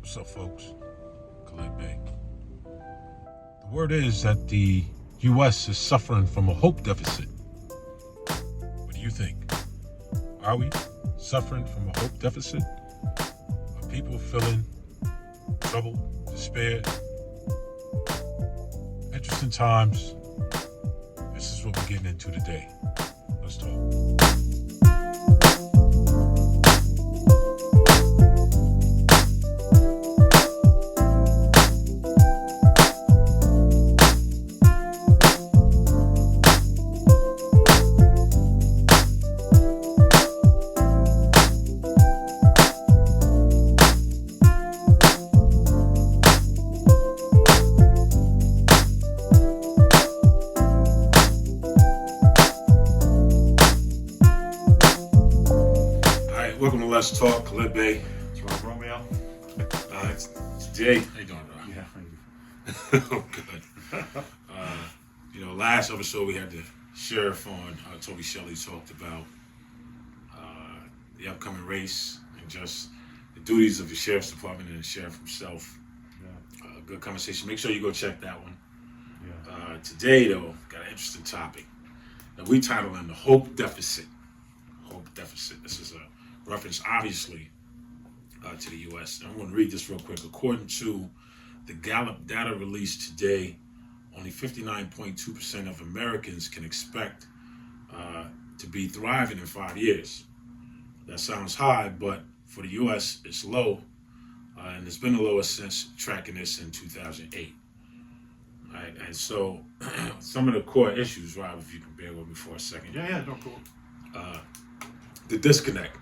What's up, folks? Khalid Bey. The word is that the U.S. is suffering from a hope deficit. What do you think? Are we suffering from a hope deficit? Are people feeling trouble, despair? Interesting times. This is what we're getting into today. Let's talk. All right, welcome to Let's Talk. Khalid Bey. It's Rob Romeo. It's Jay. How you doing, bro? Yeah, thank you. Oh, good. Last episode we had the sheriff on. Toby Shelley talked about the upcoming race and just the duties of the sheriff's department and the sheriff himself. Yeah, Good conversation. Make sure you go check that one. yeah. Today, though, got an interesting topic that we titled in the hope deficit. Hope deficit. This is a reference, obviously, to the U.S. And I'm going to read this real quick. According to the Gallup data released today, only 59.2% of Americans can expect to be thriving in 5 years. That sounds high, but for the U.S., it's low, and it's been the lowest since tracking this in 2008. Right, and so some of the core issues, Rob, if you can bear with me for a second. Yeah, no, cool. The disconnect.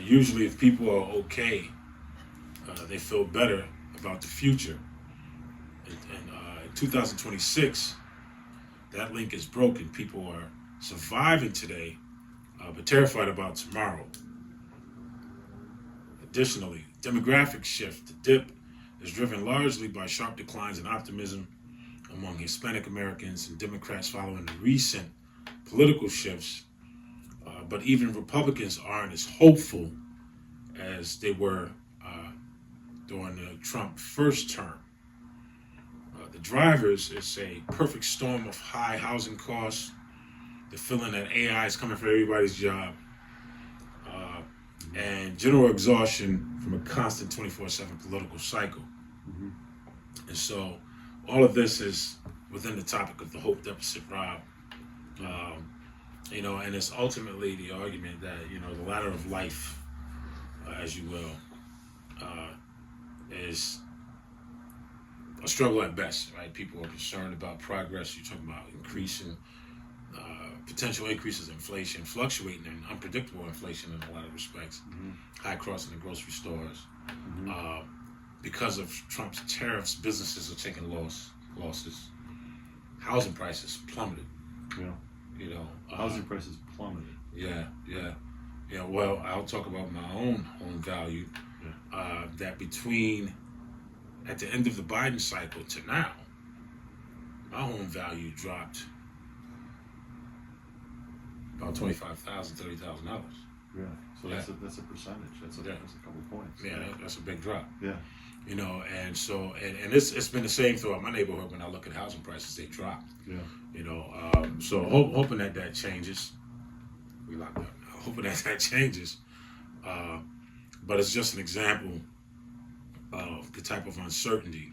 Usually, if people are okay, they feel better about the future. And in 2026, that link is broken. People are surviving today, but terrified about tomorrow. Additionally, demographic shift. The dip is driven largely by sharp declines in optimism among Hispanic Americans and Democrats following the recent political shifts. But even Republicans aren't as hopeful as they were during the Trump first term. The drivers is a perfect storm of high housing costs, the feeling that AI is coming for everybody's job, and general exhaustion from a constant 24/7 political cycle. Mm-hmm. And so all of this is within the topic of the hope deficit, Rob. And it's ultimately the argument that, the ladder of life, as you will, is a struggle at best, right? People are concerned about progress. You're talking about increasing, potential increases in inflation, fluctuating and unpredictable inflation in a lot of respects, Mm-hmm. high costs in the grocery stores. Mm-hmm. Because of Trump's tariffs, businesses are taking losses. Housing prices plummeted. Yeah. Housing prices plummeted. Yeah. Well, I'll talk about my own home value. Yeah. That at the end of the Biden cycle to now, my home value dropped about $25,000, $30,000. Yeah. So Yeah. that's a percentage. That's a couple points. Yeah, that's a big drop. Yeah. And so it's been the same throughout my neighborhood. When I look at housing prices, they dropped. Yeah. So hoping that changes. We locked up now. Hoping that changes. But it's just an example of the type of uncertainty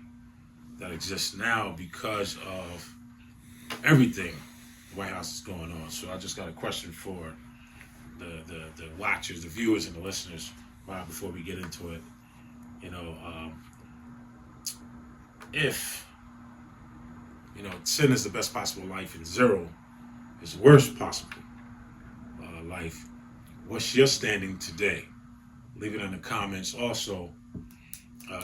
that exists now because of everything the White House is going on. So I just got a question for the watchers, the viewers, and the listeners, Rob, before we get into it. If 10 is the best possible life and 0 is the worst possible life, what's your standing today? Leave it in the comments. Also,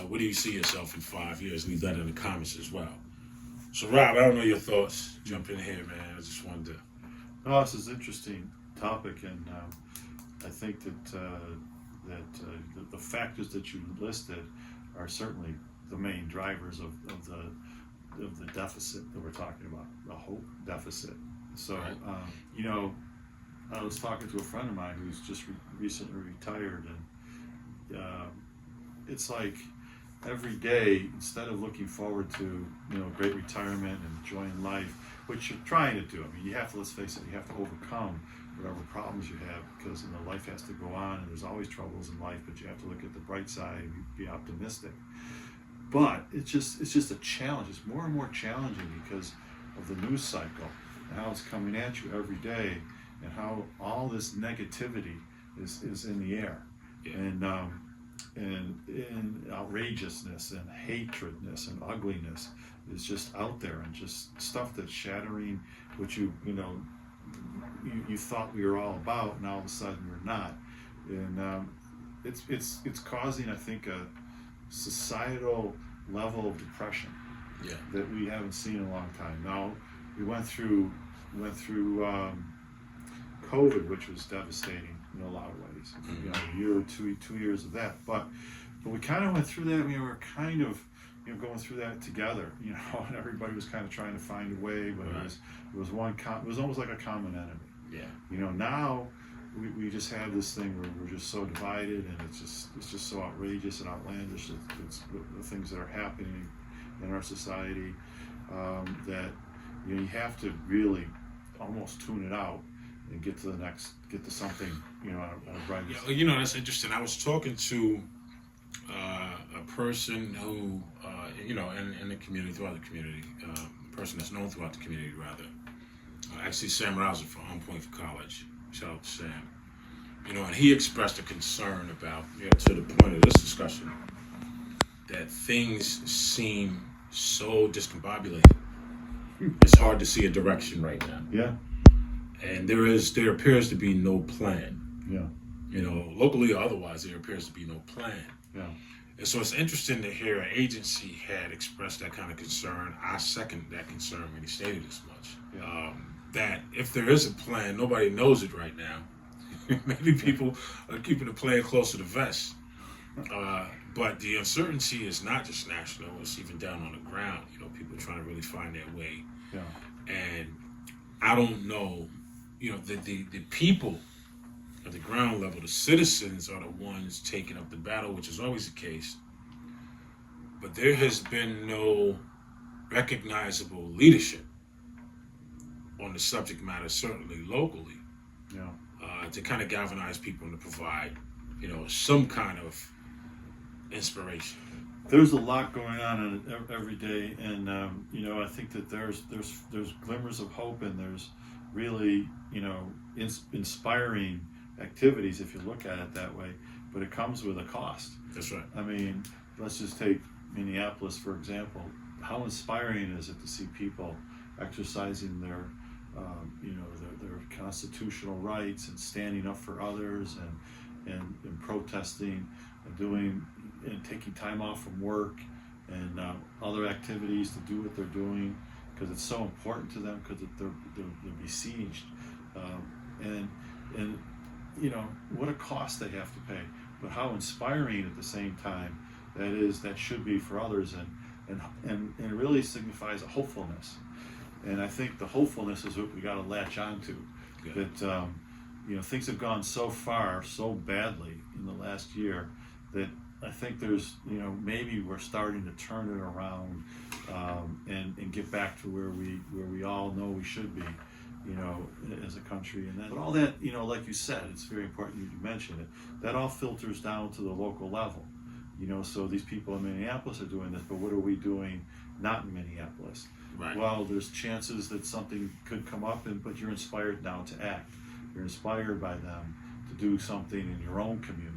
where do you see yourself in 5 years? Leave that in the comments as well. So, Rob, I don't know your thoughts. Jump in here, man. I just wanted to. No, this is an interesting topic, and I think that the factors that you listed are certainly the main drivers of the deficit that we're talking about, the hope deficit. So, Right. I was talking to a friend of mine who's just recently retired, and it's like every day, instead of looking forward to, great retirement and enjoying life, which you're trying to do. I mean, you have to, let's face it, you have to overcome whatever problems you have, because life has to go on, and there's always troubles in life, but you have to look at the bright side and be optimistic. But it's just a challenge. It's more and more challenging because of the news cycle and how it's coming at you every day, and how all this negativity is in the air, Yeah. and outrageousness and hatredness and ugliness is just out there, and just stuff that's shattering what you thought we were all about, and all of a sudden we're not. And it's causing, I think, a societal level of depression that we haven't seen in a long time. Now, we went through COVID, which was devastating in a lot of ways. Mm-hmm. A year or 2 years of that, but we kind of went through that. We were kind of going through that together, and everybody was kind of trying to find a way, but Right. it was almost like a common enemy. Yeah. Now we just have this thing where we're just so divided, and it's just so outrageous and outlandish. It's the things that are happening in our society, that you have to really almost tune it out and get to something, on a brighter side. Yeah, that's interesting. I was talking to a person who, in the community, throughout the community, a person that's known throughout the community, rather. Actually, Sam Rouser from Home Point for College. Shout out to Sam. And he expressed a concern about, to the point of this discussion, that things seem so discombobulated. It's hard to see a direction right now. Yeah. And there appears to be no plan. Yeah. Locally or otherwise, there appears to be no plan. Yeah. And so it's interesting to hear an agency had expressed that kind of concern. I second that concern when he stated as much. Yeah. That if there is a plan, nobody knows it right now. Maybe people are keeping the plan close to the vest. But the uncertainty is not just national, it's even down on the ground. People are trying to really find their way. Yeah. And I don't know, the people at the ground level, the citizens are the ones taking up the battle, which is always the case. But there has been no recognizable leadership on the subject matter, certainly locally, to kind of galvanize people and to provide, some kind of inspiration. There's a lot going on every day, and I think that there's glimmers of hope, and there's really inspiring activities if you look at it that way. But it comes with a cost. That's right. I mean, let's just take Minneapolis for example. How inspiring is it to see people exercising their constitutional rights and standing up for others and protesting and taking time off from work and other activities to do what they're doing, because it's so important to them, because they're besieged, and what a cost they have to pay, but how inspiring at the same time that should be for others, and it really signifies a hopefulness. And I think the hopefulness is what we got to latch on to. Yeah. That things have gone so far so badly in the last year that I think there's maybe we're starting to turn it around, and get back to where we all know we should be, as a country. And then, but all that, like you said, it's very important you mentioned it. That all filters down to the local level. So these people in Minneapolis are doing this, but what are we doing not in Minneapolis? Right. Well, there's chances that something could come up, but you're inspired now to act. You're inspired by them to do something in your own community.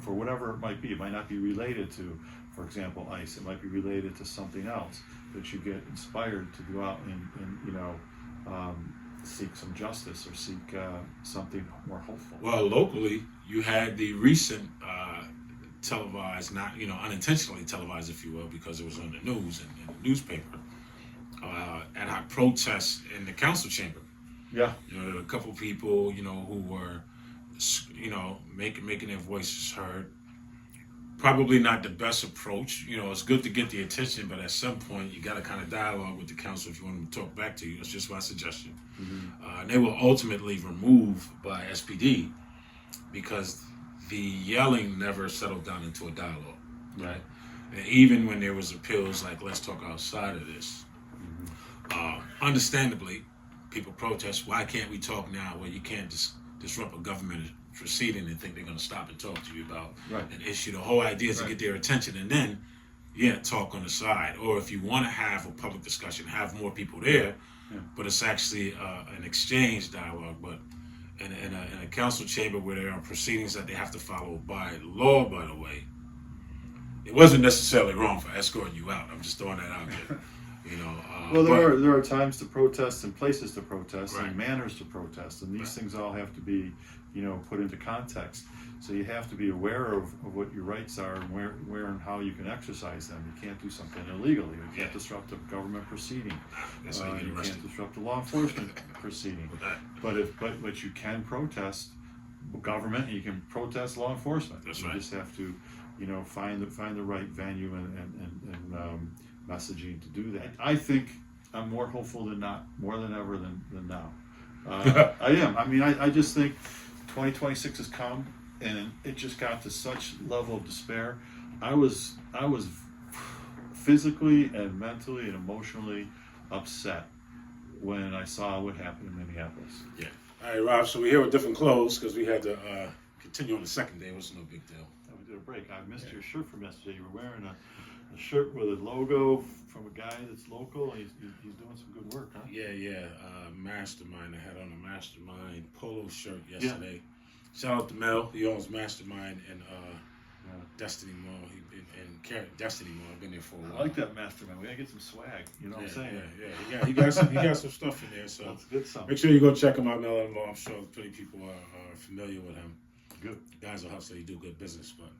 For whatever it might be. It might not be related to, for example, ICE. It might be related to something else that you get inspired to go out and seek some justice or seek something more hopeful. Well, locally, you had the recent televised, not unintentionally televised, if you will, because it was on the news and in the newspaper, ad hoc protests in the council chamber. Yeah. There were a couple people, who were, making their voices heard. Probably not the best approach. It's good to get the attention, but at some point you got to kind of dialogue with the council if you want them to talk back to you. That's just my suggestion. Mm-hmm. And they were ultimately removed by SPD because the yelling never settled down into a dialogue. right? And even when there was appeals like "Let's talk outside of this," understandably, people protest. Why can't we talk now? Well, you can't disrupt a government proceeding and think they're going to stop and talk to you about an issue. The whole idea is to get their attention, and then talk on the side. Or if you want to have a public discussion, have more people there. Yeah. But it's actually an exchange dialogue. But in a council chamber where there are proceedings that they have to follow by law, by the way, it wasn't necessarily wrong for escorting you out. I'm just throwing that out there. Well, there are times to protest and places to protest and manners to protest, and these things all have to be, put into context. So you have to be aware of what your rights are and where and how you can exercise them. You can't do something illegally. You can't disrupt a government proceeding. You can't disrupt a law enforcement proceeding. But you can protest government and you can protest law enforcement. You just have to, find the right venue and messaging to do that. I think I'm more hopeful than not, more than ever than now. I am. I mean, I just think 2026 has come, and it just got to such level of despair. I was physically and mentally and emotionally upset when I saw what happened in Minneapolis. Yeah. All right, Rob. So we're here with different clothes because we had to continue on the second day. It was no big deal. We did a break. I missed your shirt from yesterday. You were wearing a shirt with a logo from a guy that's local. He's doing some good work, huh? Yeah. Mastermind. I had on a Mastermind polo shirt yesterday. Yeah. Shout out to Mel. He owns Mastermind and Destiny Mall. Destiny Mall. I've been there for a while. I like that Mastermind. We gotta get some swag. You know what I'm saying? Yeah. He got some stuff in there. So that's good stuff. Make sure you go check him out, Mel and Mall. I'm sure plenty of people are familiar with him. Good. Guys will hustle. You do good business, but.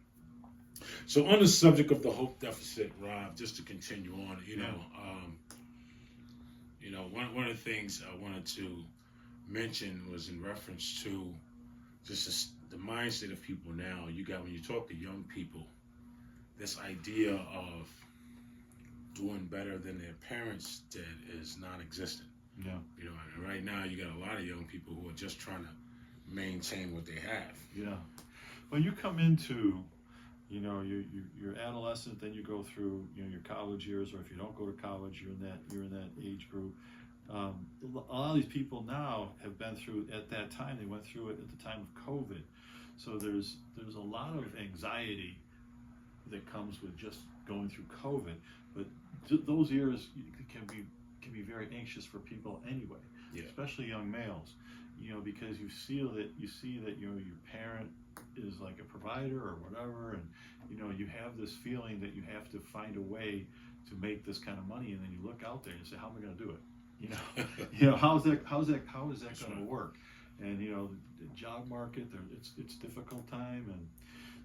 So on the subject of the hope deficit, Rob, just to continue on, one of the things I wanted to mention was in reference to just the mindset of people now. You got, when you talk to young people, this idea of doing better than their parents did is non-existent. Yeah. And right now you got a lot of young people who are just trying to maintain what they have. Yeah. When you come into you're adolescent, then you go through your college years, or if you don't go to college, you're in that age group. A lot of these people now have been through, at that time, they went through it at the time of COVID. So there's a lot of anxiety that comes with just going through COVID. But those years can be very anxious for people anyway, especially young males. Because you see that your parent is like a provider or whatever, and you have this feeling that you have to find a way to make this kind of money, and then you look out there and say, how am I going to do it? How is that going to work? And the job market, it's difficult time, and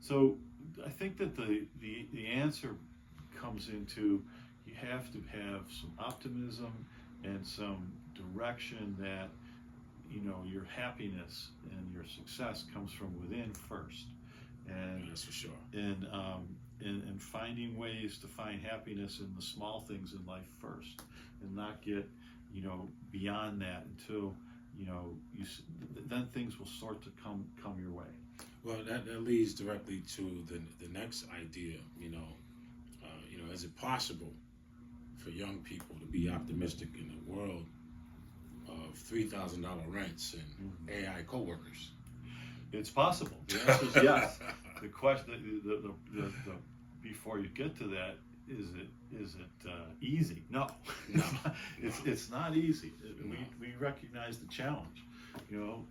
so I think that the answer comes into, you have to have some optimism and some direction that your happiness and your success comes from within first, and that's for sure. And finding ways to find happiness in the small things in life first, and not get beyond that until then things will start to come your way. Well, that leads directly to the next idea. Is it possible for young people to be optimistic in a world of $3,000 rents and AI coworkers? It's possible. The answer is yes. The question, the before you get to that, is it easy? No. It's not easy. We recognize the challenge.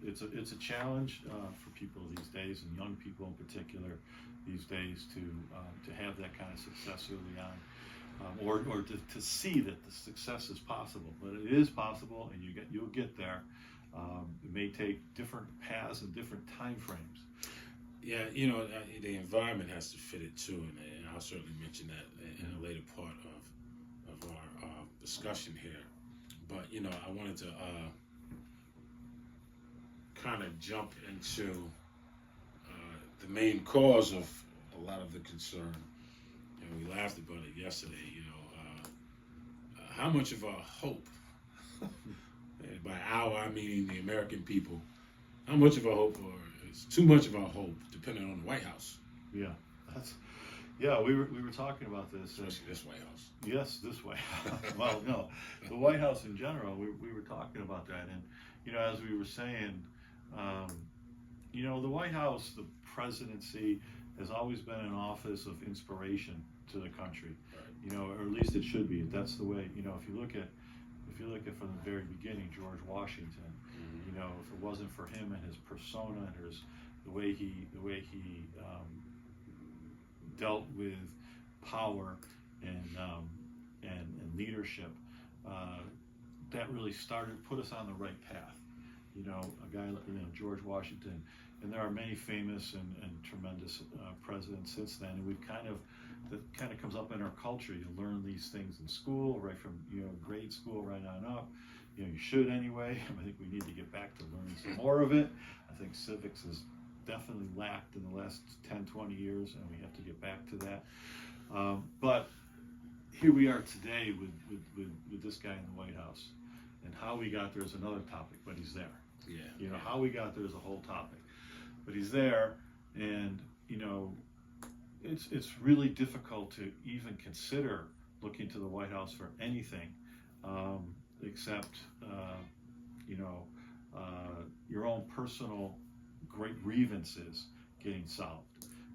It's a challenge for people these days, and young people in particular these days, to have that kind of success early on. Or to see that the success is possible, but it is possible, and you'll get there. It may take different paths and different time frames. Yeah, the environment has to fit it too, and I'll certainly mention that in a later part of our discussion here. But I wanted to kind of jump into the main cause of a lot of the concern. We laughed about it yesterday, how much of our hope, and by our I mean the American people, how much of our hope, or is too much of our hope, depending on the White House? Yeah, that's Yeah, we were talking about this. Especially this White House. Yes, this White House. Well, no, the White House in general. We were talking about that, and as we were saying, the White House, the presidency, has always been an office of inspiration to the country. Right. Or at least it should be. That's the way. If you look at from the very beginning, George Washington. If it wasn't for him and his persona and the way he dealt with power and leadership, that really put us on the right path. A guy like George Washington, and there are many famous and tremendous presidents since then, and that kind of comes up in our culture. You learn these things in school, right from grade school right on up. You should anyway. I think we need to get back to learning some more of it. I think civics has definitely lacked in the last 10, 20 years, and we have to get back to that. But here we are today with this guy in the White House, and how we got there is another topic, but he's there. Yeah. How we got there is a whole topic, but he's there, and it's really difficult to even consider looking to the White House for anything except your own personal great grievances getting solved.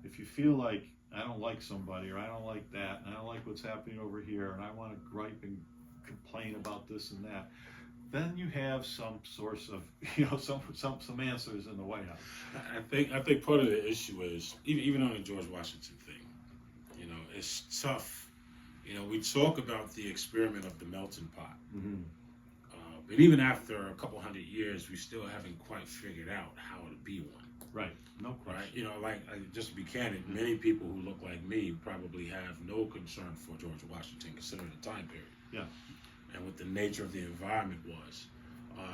If you feel like I don't like somebody, or I don't like that, and I don't like what's happening over here, and I want to gripe and complain about this and that, then you have some source of some answers in the White House. I think part of the issue is even on the George Washington thing, it's tough. We talk about the experiment of the melting pot, but even after a couple hundred years, we still haven't quite figured out how to be one. Right. No question. Right. Just to be candid, many people who look like me probably have no concern for George Washington, considering the time period. Yeah. And what the nature of the environment was.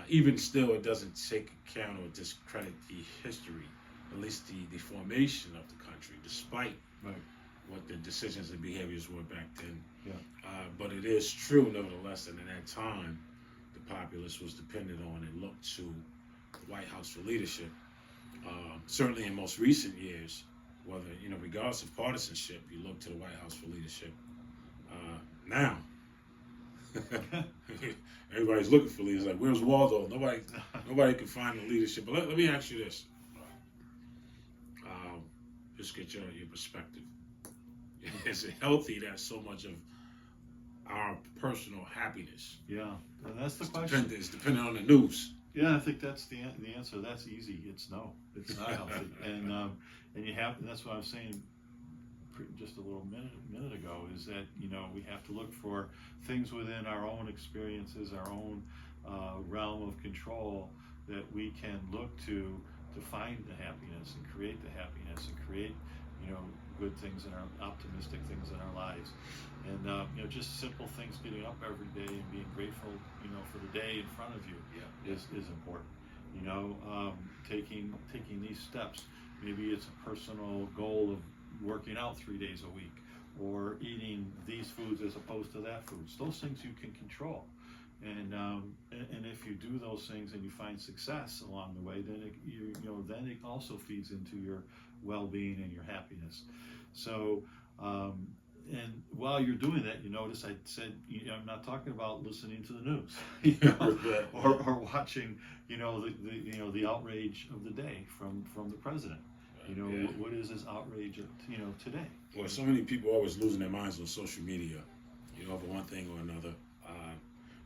Even still, it doesn't take account or discredit the history, at least the formation of the country, despite what the decisions and behaviors were back then. Yeah. But it is true, nevertheless, that at that time, the populace was dependent on and looked to the White House for leadership. Certainly in most recent years, whether, regardless of partisanship, you look to the White House for leadership. Now, everybody's looking for leaders. Like, where's Waldo? Nobody can find the leadership. But let me ask you this. Just get your perspective. Is it healthy that so much of our personal happiness, and that's the question, is dependent on the news? Yeah, I think that's the answer. That's easy. It's no. It's not healthy. And that's what I was saying just a little minute ago, is that we have to look for things within our own experiences, our own realm of control, that we can look to find the happiness and create the happiness and create good things and optimistic things in our lives. And just simple things, getting up every day and being grateful for the day in front of you is important. Taking these steps. Maybe it's a personal goal of working out 3 days a week, or eating these foods as opposed to that foods. Those things you can control. And if you do those things and you find success along the way, then it also feeds into your well-being and your happiness. So, and while you're doing that, you notice I said I'm not talking about listening to the news, or watching the outrage of the day from the president. What is his outrage of today? Well, so many people are always losing their minds on social media, over one thing or another.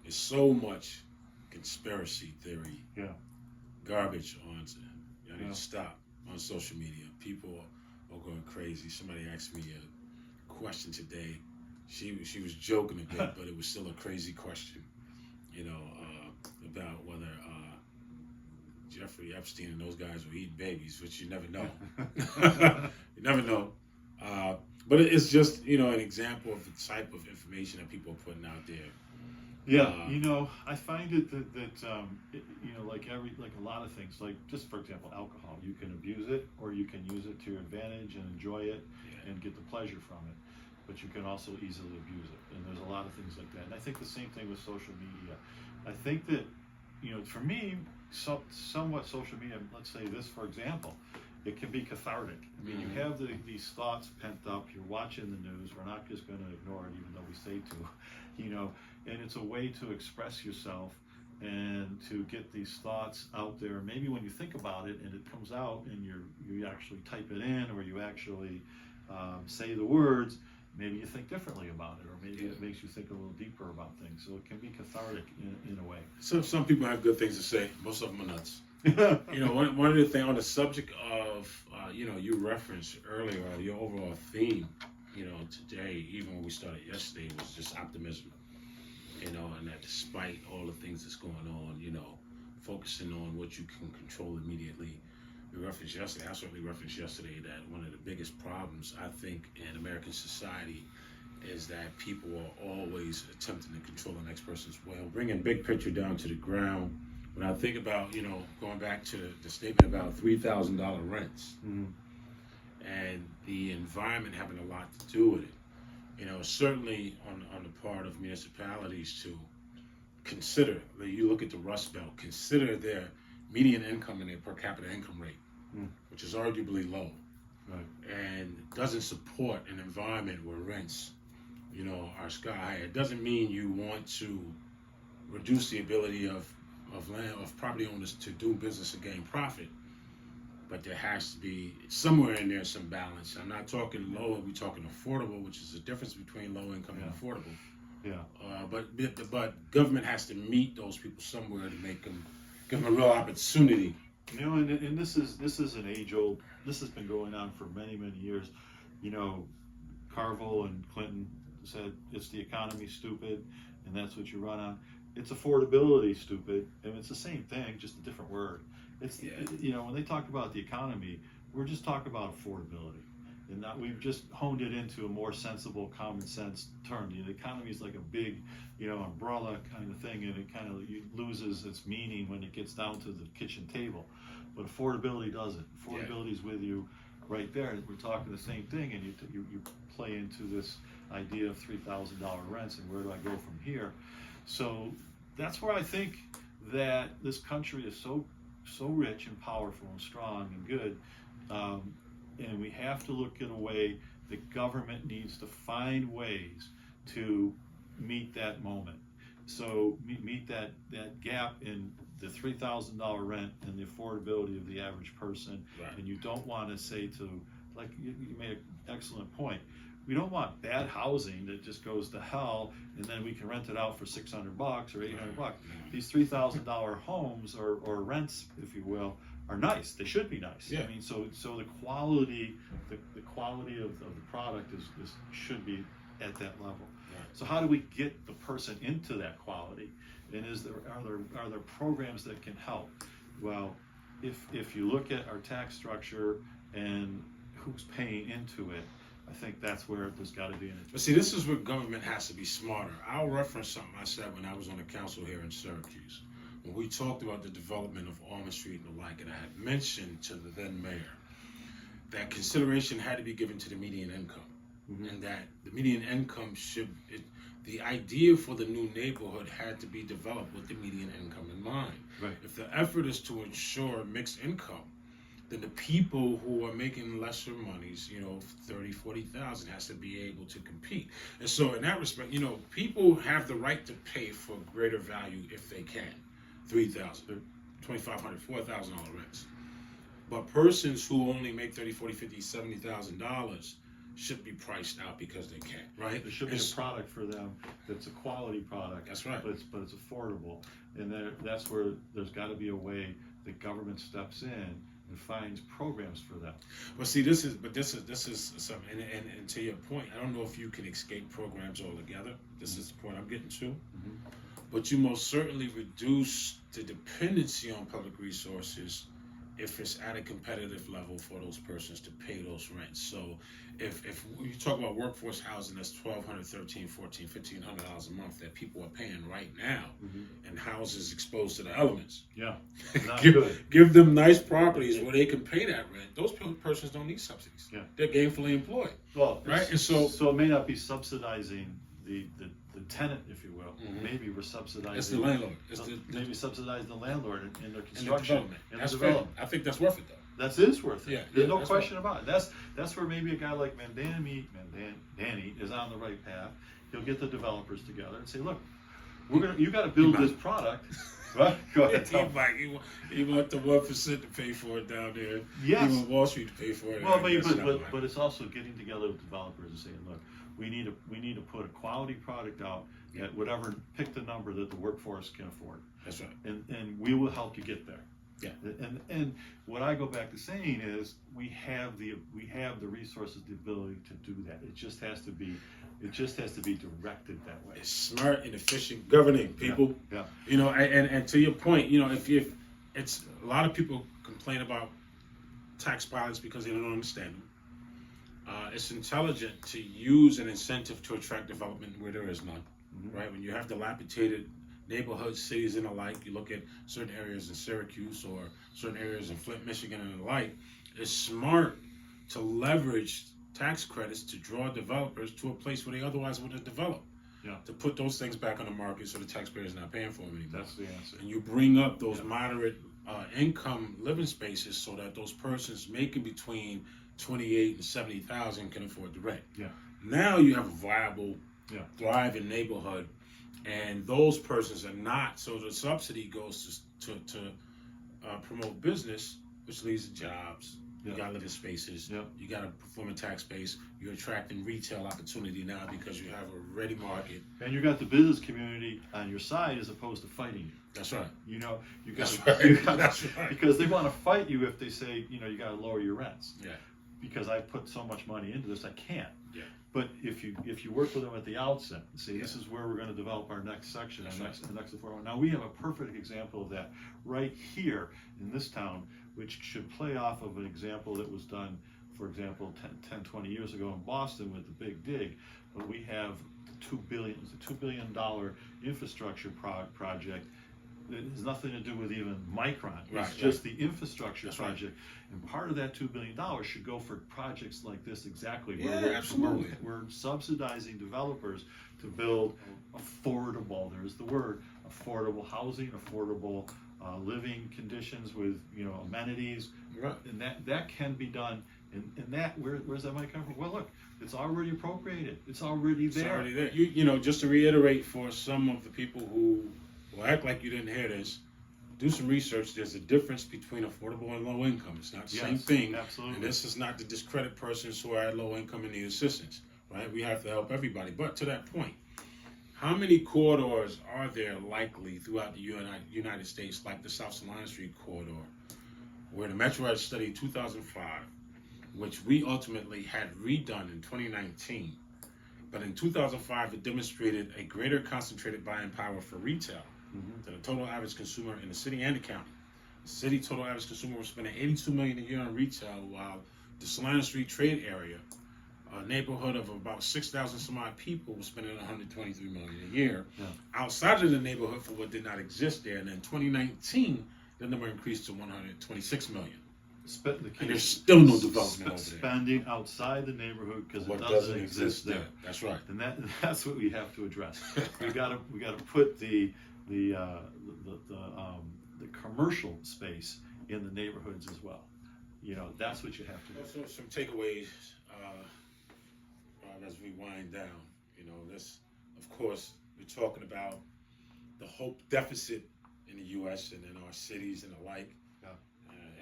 There's so much conspiracy theory, garbage on. I need to stop on social media. People are going crazy. Somebody asked me a question today. She was joking a bit, but it was still a crazy question. About whether Jeffrey Epstein and those guys were eating babies, which you never know. You never know. But it's just an example of the type of information that people are putting out there. Yeah, I find it that like a lot of things, like just for example, alcohol, you can abuse it or you can use it to your advantage and enjoy it and get the pleasure from it, but you can also easily abuse it, and there's a lot of things like that. And I think the same thing with social media. I think that for me, somewhat social media, let's say this for example, it can be cathartic. I mean, you have these thoughts pent up. You're watching the news. We're not just going to ignore it, even though we say to, And it's a way to express yourself and to get these thoughts out there. Maybe when you think about it and it comes out and you actually type it in, or you actually say the words, maybe you think differently about it, or maybe it makes you think a little deeper about things. So it can be cathartic in a way. Some people have good things to say. Most of them are nuts. One of the things on the subject of, you referenced earlier, your overall theme, today, even when we started yesterday, was just optimism. And that despite all the things that's going on, focusing on what you can control immediately. I certainly referenced yesterday that one of the biggest problems, I think, in American society is that people are always attempting to control the next person's will, bringing big picture down to the ground. When I think about, going back to the statement about $3,000 rents, and the environment having a lot to do with it, certainly on the part of municipalities to consider, you look at the Rust Belt, consider their median income and their per capita income rate, which is arguably low, and doesn't support an environment where rents, are sky high. It doesn't mean you want to reduce the ability of property owners to do business and gain profit, but there has to be somewhere in there some balance. I'm not talking low, we're talking affordable, which is the difference between low income and affordable. But government has to meet those people somewhere to give them a real opportunity. And this is an age-old. This has been going on for many years. Carville and Clinton said it's the economy, stupid, and that's what you run on. It's affordability, stupid, and it's the same thing, just a different word. It's when they talk about the economy, we're just talking about affordability, and that we've just honed it into a more sensible, common sense term. The economy is like a big, umbrella kind of thing, and it kind of loses its meaning when it gets down to the kitchen table. But affordability doesn't. Affordability is with you right there. We're talking the same thing, and you play into this idea of $3,000 rents, and where do I go from here? So that's where I think that this country is so rich and powerful and strong and good, and we have to look at a way the government needs to find ways to meet that moment. So meet that gap in the $3,000 rent and the affordability of the average person. Right. And you don't want to say like you made an excellent point. We don't want bad housing that just goes to hell, and then we can rent it out for $600 or $800. These $3,000 homes or rents, if you will, are nice. They should be nice. Yeah. I mean, so the quality, the quality of the product is should be at that level. Right. So how do we get the person into that quality? And are there programs that can help? Well, if you look at our tax structure and who's paying into it, I think that's where there's got to be an. But see, this is where government has to be smarter. I'll reference something I said when I was on the council here in Syracuse, when we talked about the development of Almond Street and the like, and I had mentioned to the then mayor that consideration had to be given to the median income, and that the median income the idea for the new neighborhood had to be developed with the median income in mind. Right. If the effort is to ensure mixed income, then the people who are making lesser monies, 30, 40,000, has to be able to compete. And so in that respect, people have the right to pay for greater value if they can. $3,000, $2,500, $4,000 rents. But persons who only make $30, $40, $50, $70,000 should be priced out because they can't, right? There should be a product for them that's a quality product. That's right. But it's affordable. And that's where there's got to be a way the government steps in and finds programs for them. Well, see, this is something, and to your point, I don't know if you can escape programs altogether. This is the point I'm getting to. But you most certainly reduce the dependency on public resources if it's at a competitive level for those persons to pay those rents. So if you talk about workforce housing, that's $1,200, $1,300, $1,400, $1,500 a month that people are paying right now, and houses exposed to the elements. Yeah, give them nice properties where they can pay that rent. Those persons don't need subsidies. Yeah, they're gainfully employed. Well, right, and so it may not be subsidizing the tenant, if you will. Maybe we're subsidizing. It's the landlord. Maybe subsidizing the landlord in their construction and the development. I think that's worth it, though. That is worth it. Yeah, There's yeah, no that's question about it. That's where maybe a guy like Danny is on the right path. He'll get the developers together and say, look, you got to build this product. Right? Go ahead. He want the 1% to pay for it down there. Yes. He want Wall Street to pay for it. Well, but it's also getting together with developers and saying, look, we need to put a quality product out at whatever, pick the number that the workforce can afford. That's right. And we will help you get there. Yeah. And what I go back to saying is we have the resources, the ability to do that. It just has to be directed that way. It's smart and efficient governing, people. Yeah. You know, and to your point, you know, if it's a lot of people complain about tax pilots because they don't understand them. It's intelligent to use an incentive to attract development where there is none, right? When you have dilapidated neighborhoods, cities, and the like, you look at certain areas in Syracuse or certain areas in Flint, Michigan, and the like, it's smart to leverage tax credits to draw developers to a place where they otherwise would have developed. Yeah. To put those things back on the market so the taxpayer is not paying for them anymore. That's the answer. And you bring up those moderate income living spaces so that those persons making between 28 and 70,000 can afford the rent. Yeah. Now you have a viable, thriving neighborhood, and those persons are not. So the subsidy goes to promote business, which leads to jobs. You got living spaces. You got a performing tax base. You're attracting retail opportunity now because you have a ready market. And you got the business community on your side as opposed to fighting you. That's right. You know, That's right. Because they want to fight you if they say, you know, you got to lower your rents. Yeah. Because I put so much money into this, I can't. Yeah. But if you work with them at the outset and say, this is where we're going to develop our next section, the next affordable. Now we have a perfect example of that right here in this town, which should play off of an example that was done, for example, 10, 20 years ago in Boston with the Big Dig. But we have $2 billion infrastructure project. It has nothing to do with even Micron. It's just the infrastructure project. And part of that $2 billion should go for projects like this exactly. Absolutely. We're subsidizing developers to build affordable, there's the word, affordable housing, affordable living conditions with, you know, amenities. Right. And that can be done. And that, where's that money coming from? Well, look, it's already appropriated. It's already there. It's already there. You know, just to reiterate for some of the people who will act like you didn't hear this, do some research. There's a difference between affordable and low income. It's not the same thing. Absolutely. And this is not to discredit persons who are at low income and need assistance, right? We have to help everybody. But to that point, how many corridors are there likely throughout the United States, like the South Salina Street corridor, where the Metro had studied 2005, which we ultimately had redone in 2019. But in 2005, it demonstrated a greater concentrated buying power for retail than the total average consumer in the city and the county. The city total average consumer was spending $82 million a year on retail, while the Salina Street trade area, a neighborhood of about 6,000 some odd people, was spending $123 million a year outside of the neighborhood for what did not exist there. And in 2019, the number increased to $126 million. And there's still no development over there. Spending outside the neighborhood because it doesn't exist there. That's right. And that's what we have to address. we got to put the commercial space in the neighborhoods as well. You know, that's what you have to do. So some takeaways as we wind down. You know, this, of course, we're talking about the hope deficit in the U.S. and in our cities and the like.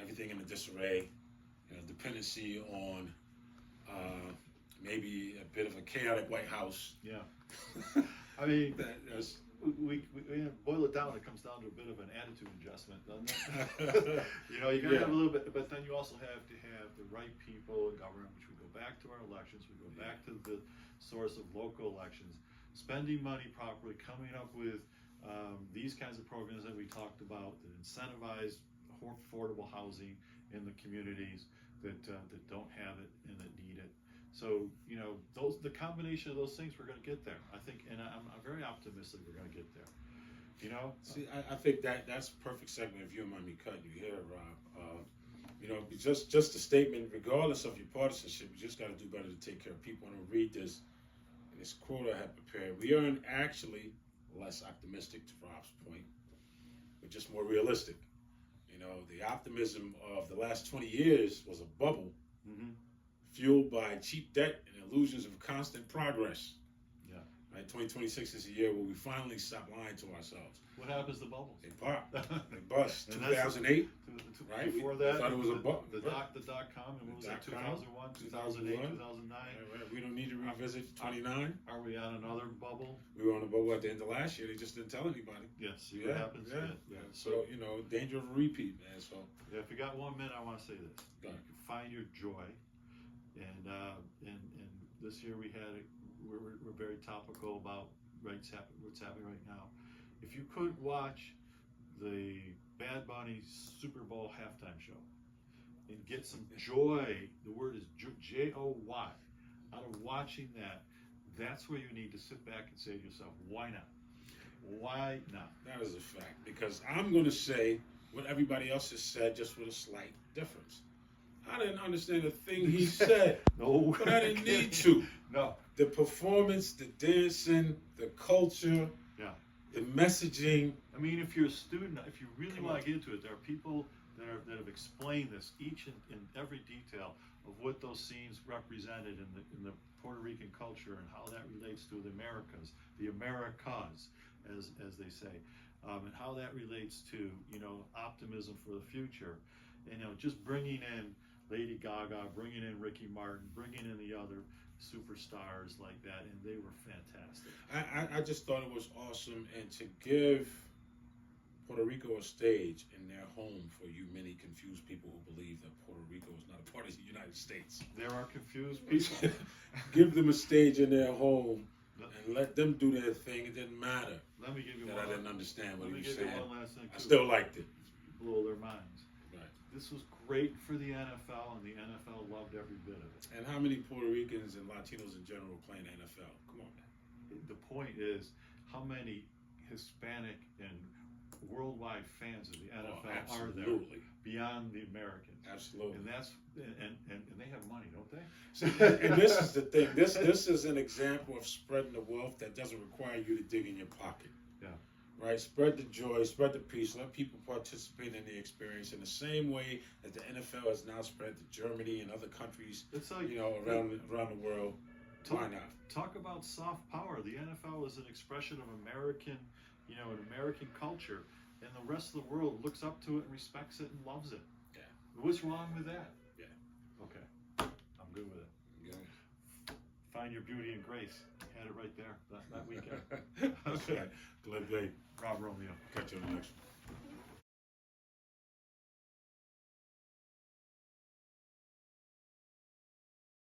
Everything in a disarray, you know, dependency on maybe a bit of a chaotic White House. Yeah, I mean, we boil it down. It comes down to a bit of an attitude adjustment, doesn't it? You know, you got to have a little bit, but then you also have to have the right people in government. Which we go back to our elections. We go back to the source of local elections, spending money properly, coming up with these kinds of programs that we talked about that incentivize affordable housing in the communities that don't have it and that need it. So, you know, the combination of those things, we're going to get there. I think, and I'm very optimistic we're going to get there. You know, see, I think that's a perfect segment. If you don't mind me cutting you here, Rob. You know, just a statement. Regardless of your partisanship, you just got to do better to take care of people. And I'll read this quote I had prepared. We are actually less optimistic, to Rob's point, but just more realistic. You know, the optimism of the last 20 years was a bubble Mm-hmm. fueled by cheap debt and illusions of constant progress. Yeah. Right, 2026 is a year where we finally stop lying to ourselves. What happens to bubbles? They pop, they bust. And that's 2008, right? Before We that, thought it was a bubble. the dot-com, and what was that, Dot-com, 2001, 2008, 2001. 2009? Right. We don't need to revisit 29. Are we on another bubble? We were on a bubble at the end of last year. They just didn't tell anybody. Yes, see what happens? Yeah. So, you know, danger of a repeat, man. So, Yeah, if you got 1 minute, I want to say this. Go ahead. You can find your joy, and this year we're very topical about what's happening right now. If you couldn't watch the Bad Bunny Super Bowl halftime show and get some joy, the word is Joy, out of watching that, that's where you need to sit back and say to yourself, why not? Why not? that is a fact. Because I'm going to say what everybody else has said, just with a slight difference. I didn't understand a thing he said, No, but I didn't need to. No. The performance, the dancing, the culture, Yeah. the messaging. I mean, if you're a student, if you really Come want on. to get into it, there are people that have explained this, each in every detail of what those scenes represented in the Puerto Rican culture and how that relates to the Americas, as they say, and how that relates to, you know, optimism for the future, and, you know, just bringing in Lady Gaga, bringing in Ricky Martin, bringing in the other superstars like that, and they were fantastic. I just thought it was awesome, and to give Puerto Rico a stage in their home for you many confused people who believe that Puerto Rico is not a part of the United States. There are confused people. Give them a stage in their home and let them do their thing. It didn't matter Let me give you that one. I didn't understand what Let he me was give you saying. one last thing. I too. still liked it. Blow their minds. Right. This was great for the NFL, and the NFL loved every bit of it. And how many Puerto Ricans and Latinos in general play in the NFL? Come on, man. The point is, how many Hispanic and worldwide fans of the NFL are there absolutely. beyond the Americans? Absolutely. And that's and they have money, don't they? And this is the thing. This is an example of spreading the wealth that doesn't require you to dig in your pocket. Yeah. Right? Spread the joy, spread the peace, let people participate in the experience in the same way that the NFL has now spread to Germany and other countries, It's like, you know, around the world. Why not? Talk about soft power. The NFL is an expression of American, you know, an American culture, and the rest of the world looks up to it and respects it and loves it. Yeah. What's wrong with that? Yeah. Okay, I'm good with it. Yeah. Find your beauty and grace. You had it right there that weekend. Okay. Glenn Bay. Rob Romeo. Catch you on the next one.